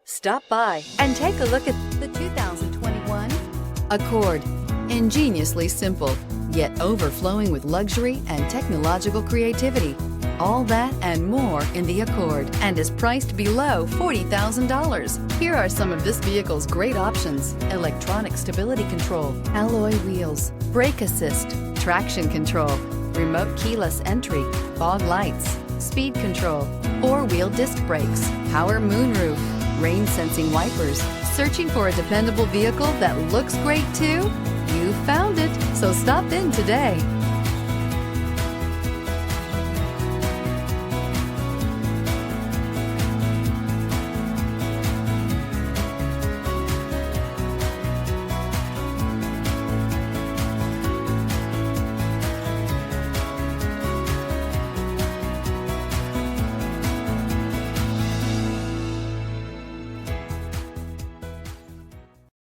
Stop by and take a look at the 2021 Accord. Ingeniously simple, yet overflowing with luxury and technological creativity. All that and more in the Accord, and is priced below $40,000. Here are some of this vehicle's great options: electronic stability control, alloy wheels, brake assist, traction control, remote keyless entry, fog lights, speed control, four-wheel disc brakes, power moonroof, rain sensing wipers. Searching for a dependable vehicle that looks great too? You found it, so stop in today.